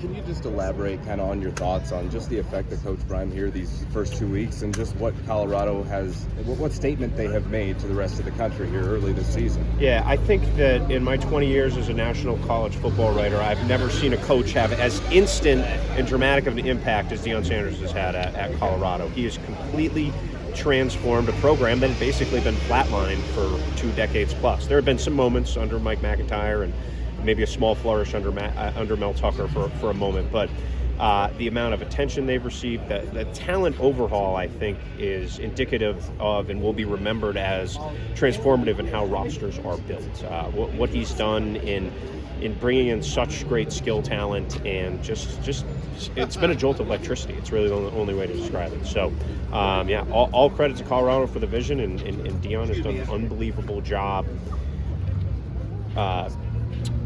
can you just elaborate kind of on your thoughts on just the effect of Coach Prime here these first 2 weeks and just what Colorado has, what statement they have made to the rest of the country here early this season? Yeah, I think that in my 20 years as a national college football writer, I've never seen a coach have as instant and dramatic of an impact as Deion Sanders has had at Colorado. He has completely transformed a program that had basically been flatlined for 2 decades plus. There have been some moments under Mike McIntyre and maybe a small flourish under Mel Tucker for a moment, but the amount of attention they've received, the talent overhaul, I think, is indicative of and will be remembered as transformative in how rosters are built. What he's done in bringing in such great skill talent and just it's been a jolt of electricity. It's really the only way to describe it. So, yeah, all credit to Colorado for the vision, and Deion has done an unbelievable job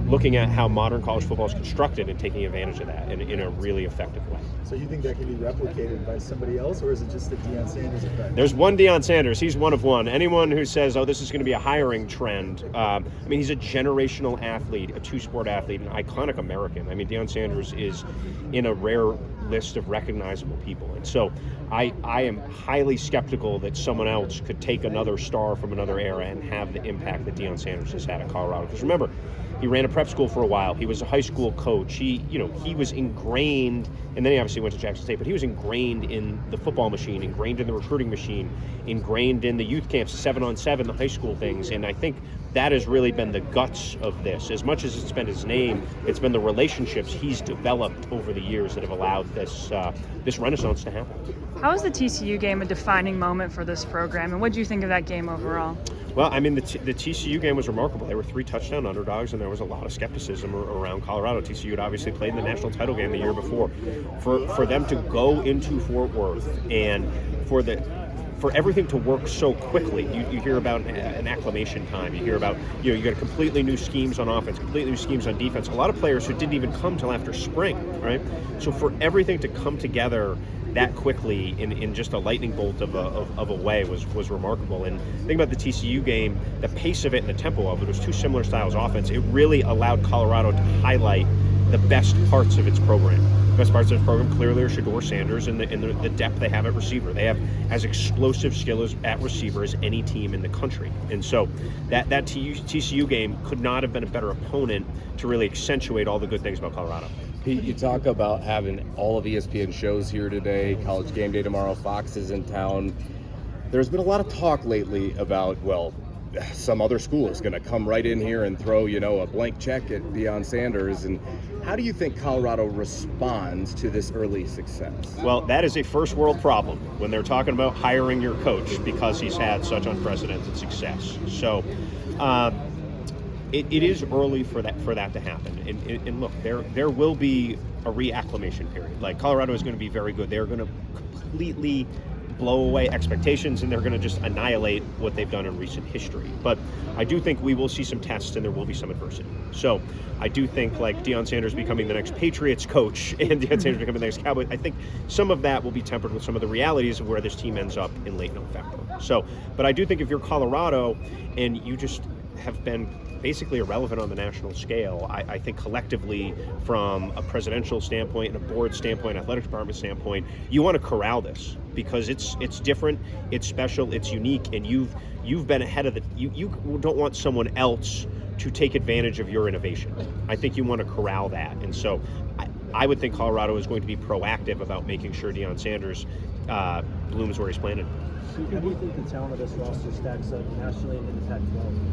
looking at how modern college football is constructed and taking advantage of that in a really effective way. So you think that can be replicated by somebody else, or is it just the Deion Sanders effect? There's one Deion Sanders. He's one of one. Anyone who says, oh, this is going to be a hiring trend, I mean, he's a generational athlete, a two-sport athlete, an iconic American. I mean, Deion Sanders is in a rare list of recognizable people. And so I am highly skeptical that someone else could take another star from another era and have the impact that Deion Sanders has had at Colorado. Because remember, he ran a prep school for a while. He was a high school coach. He was ingrained, and then he obviously went to Jackson State, but he was ingrained in the football machine, ingrained in the recruiting machine, ingrained in the youth camps, the 7-on-7, the high school things. And I think that has really been the guts of this. As much as it's been his name, it's been the relationships he's developed over the years that have allowed this renaissance to happen. How was the TCU game a defining moment for this program, and what did you think of that game overall? Well, I mean, the TCU game was remarkable. They were 3-touchdown underdogs, and there was a lot of skepticism around Colorado. TCU had obviously played in the national title game the year before. For them to go into Fort Worth and for everything to work so quickly, you hear about an acclimation time. You hear about, you got completely new schemes on offense, completely new schemes on defense. A lot of players who didn't even come till after spring, right? So for everything to come together that quickly in just a lightning bolt of a way was remarkable. And the thing about the TCU game, the pace of it and the tempo of it was two similar styles of offense. It really allowed Colorado to highlight the best parts of its program. The best parts of its program clearly are Shedeur Sanders and the depth they have at receiver. They have as explosive skill at receiver as any team in the country. And so that TCU game could not have been a better opponent to really accentuate all the good things about Colorado. Pete, you talk about having all of ESPN shows here today, College Game Day tomorrow, Fox is in town. There's been a lot of talk lately about, well, some other school is going to come right in here and throw, a blank check at Deion Sanders. And how do you think Colorado responds to this early success? Well, that is a first world problem when they're talking about hiring your coach because he's had such unprecedented success. So it is early for that to happen. And look, there will be a reacclimation period. Like, Colorado is going to be very good. They're going to completely blow away expectations, and they're going to just annihilate what they've done in recent history. But I do think we will see some tests and there will be some adversity. So I do think, like Deion Sanders becoming the next Patriots coach and Deion Sanders becoming the next Cowboy, I think some of that will be tempered with some of the realities of where this team ends up in late November. So, but I do think if you're Colorado and you just have been basically irrelevant on the national scale, I think collectively, from a presidential standpoint and a board standpoint, athletic department standpoint, you want to corral this because it's different, it's special, it's unique, and you've been ahead of you don't want someone else to take advantage of your innovation. I think you want to corral that, and so I would think Colorado is going to be proactive about making sure Deion Sanders blooms where he's planted. How do you think the talent of this roster stacks up nationally in the Pac-12?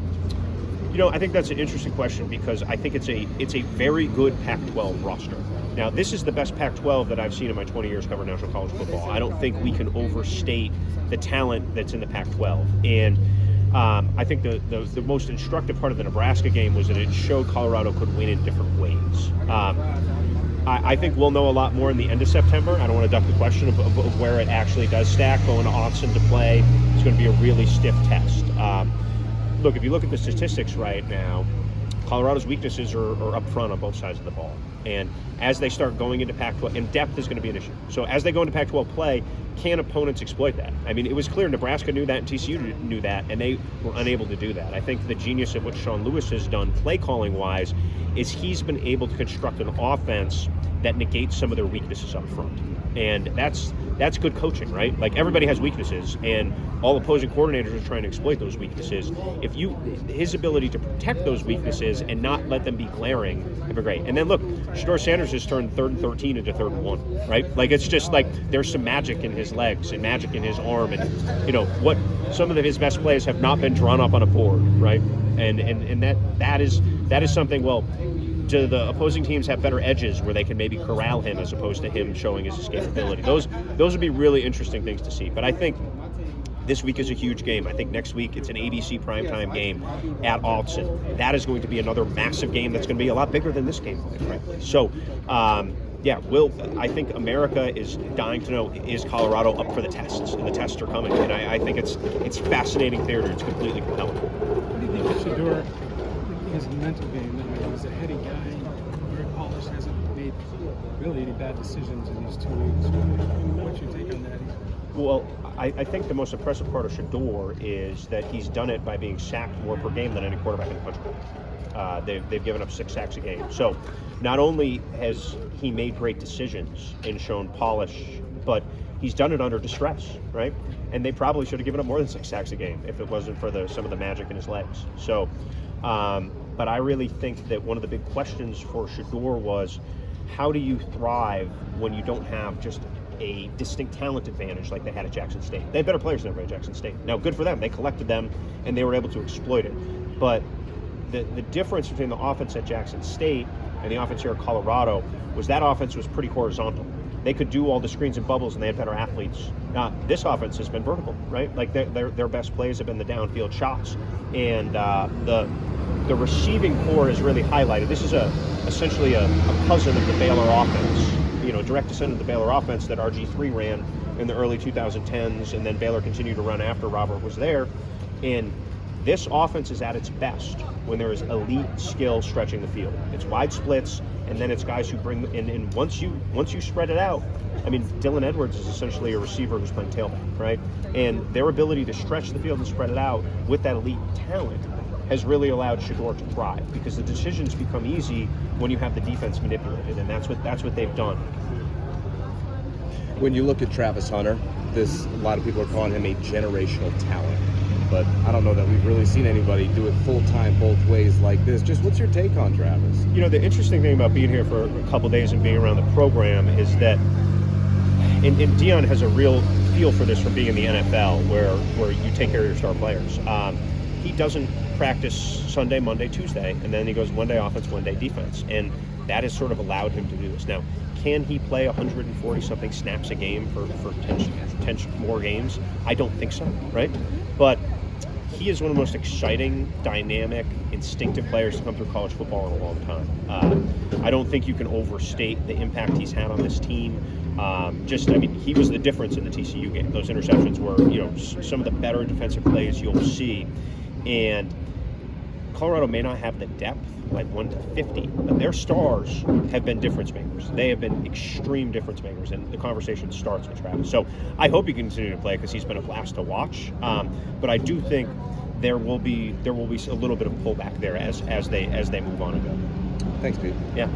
I think that's an interesting question because I think it's a very good Pac-12 roster. Now, this is the best Pac-12 that I've seen in my 20 years covering national college football. I don't think we can overstate the talent that's in the Pac-12. And I think the most instructive part of the Nebraska game was that it showed Colorado could win in different ways. I think we'll know a lot more in the end of September. I don't want to duck the question of where it actually does stack. Going to Austin to play is going to be a really stiff test. Look, if you look at the statistics right now, Colorado's weaknesses are up front on both sides of the ball. And as they start going into Pac-12, and depth is going to be an issue. So as they go into Pac-12 play, can opponents exploit that? I mean, it was clear Nebraska knew that and TCU knew that, and they were unable to do that. I think the genius of what Sean Lewis has done play calling wise is he's been able to construct an offense that negates some of their weaknesses up front. And that's good coaching, right? Like, everybody has weaknesses, and all opposing coordinators are trying to exploit those weaknesses. His ability to protect those weaknesses and not let them be glaring have been great. And then look, Shedeur Sanders has turned 3rd and 13 into 3rd and 1, right? Like, it's just like there's some magic in his legs and magic in his arm, and what some of his best plays have not been drawn up on a board, right? And that is something. Well, do the opposing teams have better edges where they can maybe corral him as opposed to him showing his escapability? Those would be really interesting things to see. But I think this week is a huge game. I think next week it's an ABC primetime game at Alton. That is going to be another massive game that's going to be a lot bigger than this game, quite frankly. So, I think America is dying to know, is Colorado up for the tests? And the tests are coming. And I think it's fascinating theater. It's completely compelling. What do you think of Shedeur, his mental game? I mean, he's a heady guy, very polished, hasn't made really any bad decisions in these 2 weeks. What's your take on that? Well, I think the most impressive part of Shedeur is that he's done it by being sacked more per game than any quarterback in the country. They've given up 6 sacks a game. So not only has he made great decisions and shown polish, but he's done it under distress, right? And they probably should have given up more than 6 sacks a game if it wasn't for some of the magic in his legs. So, but I really think that one of the big questions for Shedeur was, how do you thrive when you don't have just a distinct talent advantage like they had at Jackson State? They had better players than everybody at Jackson State. Now, good for them. They collected them, and they were able to exploit it. But the difference between the offense at Jackson State and the offense here at Colorado was that offense was pretty horizontal. They could do all the screens and bubbles, and they had better athletes. Now, this offense has been vertical, right? Like, their best plays have been the downfield shots. And the receiving core is really highlighted. This is essentially a cousin of the Baylor offense, direct descendant of the Baylor offense that RG3 ran in the early 2010s, and then Baylor continued to run after Robert was there. And this offense is at its best when there is elite skill stretching the field. It's wide splits, and then it's guys who bring in. And once you spread it out, I mean, Dylan Edwards is essentially a receiver who's playing tailback, right? And their ability to stretch the field and spread it out with that elite talent has really allowed Shedeur to thrive, because the decisions become easy when you have the defense manipulated, and that's what they've done. When you look at Travis Hunter, a lot of people are calling him a generational talent, but I don't know that we've really seen anybody do it full-time both ways like this. Just what's your take on Travis? The interesting thing about being here for a couple days and being around the program is that, and Deion has a real feel for this from being in the NFL, where you take care of your star players. He doesn't practice Sunday, Monday, Tuesday, and then he goes one day offense, one day defense, and that has sort of allowed him to do this. Now, can he play 140-something snaps a game for 10 more games? I don't think so, right? But he is one of the most exciting, dynamic, instinctive players to come through college football in a long time. I don't think you can overstate the impact he's had on this team. He was the difference in the TCU game. Those interceptions were, some of the better defensive plays you'll see. And Colorado may not have the depth, like 1 to 50, but their stars have been difference makers. They have been extreme difference makers, and the conversation starts with Travis. So I hope he can continue to play, because he's been a blast to watch. But I do think there will be a little bit of pullback there as they move on and go. Thanks, Pete. Yeah.